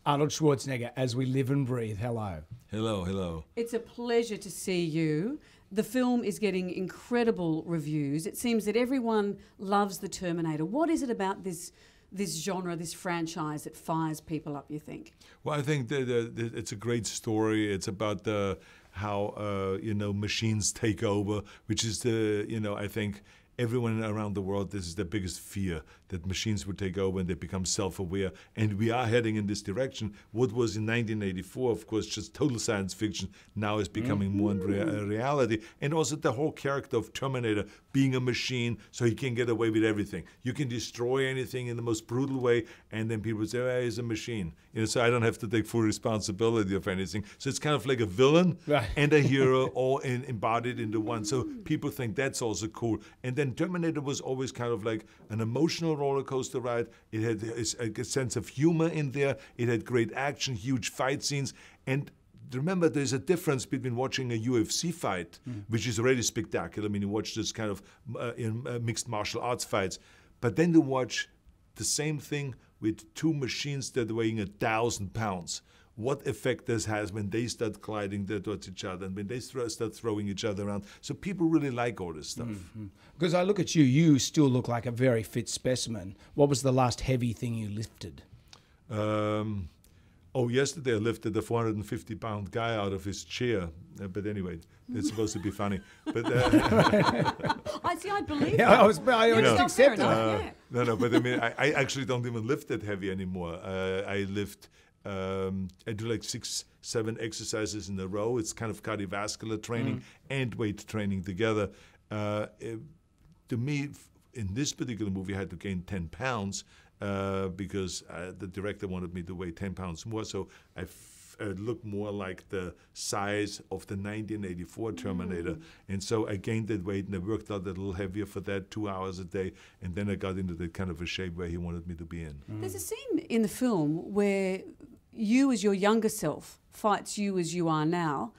Arnold Schwarzenegger, As We Live and Breathe. Hello. Hello, hello. It's a pleasure to see you. The film is getting incredible reviews. It seems that everyone loves The Terminator. What is it about this genre, this franchise, that fires people up, you think? Well, I think that it's a great story. It's about how machines take over, which is I think everyone around the world, this is their biggest fear, that machines would take over and they become self-aware. And we are heading in this direction. What was in 1984, of course, just total science fiction, now is becoming more in reality. And also the whole character of Terminator being a machine, so he can get away with everything. You can destroy anything in the most brutal way, and then people say, oh, he's a machine. So I don't have to take full responsibility of anything. So it's kind of like a villain and a hero all embodied into one. So people think that's also cool. And then Terminator was always kind of like an emotional roller coaster ride. It had a sense of humor in there. It had great action, huge fight scenes. And remember, there's a difference between watching a UFC fight, which is already spectacular. I mean, you watch this kind of mixed martial arts fights. But then to watch the same thing with two machines that are weighing 1,000 pounds. What effect this has when they start colliding towards each other and when they start throwing each other around. So people really like all this stuff. Because I look at you, you still look like a very fit specimen. What was the last heavy thing you lifted? Yesterday I lifted a 450-pound guy out of his chair. But anyway, it's supposed to be funny. But I believe yeah, I just accept it. No, but I mean, I actually don't even lift that heavy anymore. I lift... I do like 6-7 exercises in a row. It's kind of cardiovascular training and weight training together. To me, in this particular movie, I had to gain 10 pounds because the director wanted me to weigh 10 pounds more. So I look more like the size of the 1984 Terminator. And so I gained that weight and I worked out a little heavier for that, 2 hours a day. And then I got into the kind of a shape where he wanted me to be in. There's a scene in the film where you as your younger self fights you as you are now.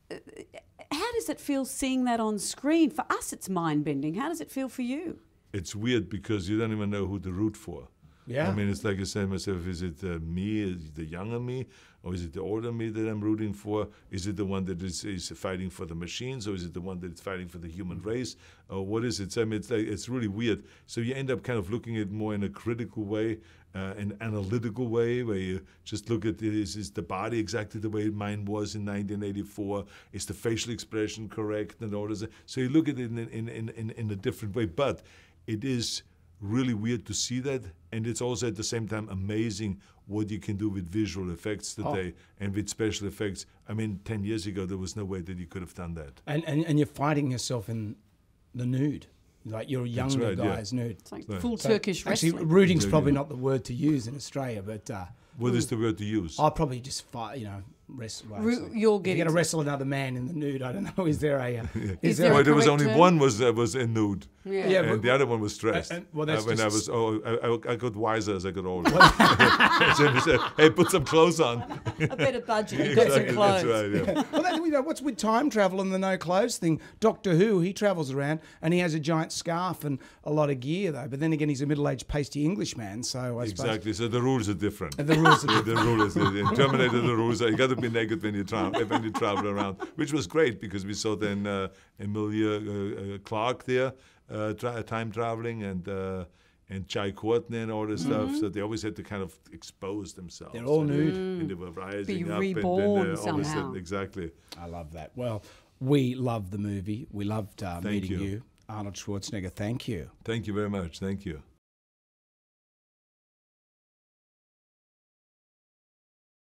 How does it feel seeing that on screen? For us, it's mind-bending. How does it feel for you? It's weird because you don't even know who to root for. Yeah. I mean, it's like I said to myself, is it me, is it the younger me, or is it the older me that I'm rooting for? Is it the one that is fighting for the machines, or is it the one that's fighting for the human race? Or what is it? So, I mean, it's really weird. So you end up kind of looking at it more in a critical way, an analytical way, where you just look at is the body exactly the way mine was in 1984? Is the facial expression correct? And all this. So you look at it in a different way. But it is really weird to see that, and it's also at the same time amazing what you can do with visual effects today and with special effects. I mean, 10 years ago, there was no way that you could have done that. And you're fighting yourself in the nude. Like you're a younger guy's nude. It's like full Turkish wrestling. Actually, rooting's probably not the word to use in Australia, but... what is the word to use? I'll probably just fight, wrestle. You're getting... You're going to wrestle another man in the nude. I don't know. Is there a... there was only one was in nude. Yeah, and the other one was dressed. That's when I got wiser as I got older. So he said, hey, put some clothes on. A better budget. You've got some clothes. That's right, yeah. Well, what's with time travel and the no clothes thing? Doctor Who, he travels around and he has a giant scarf and a lot of gear, though. But then again, he's a middle-aged pasty Englishman, so I suppose... Exactly. So the rules are different. The rules are different. The rules in Terminator, the rules are you got to be naked when you travel around, which was great because we saw then Emilia Clarke there, time traveling, and Jai Courtney and all this stuff. So they always had to kind of expose themselves. They're all nude. And they were rising be up. Reborn and somehow. Exactly. I love that. Well, we love the movie. We loved meeting you. you. Arnold Schwarzenegger, thank you. Thank you very much. Thank you.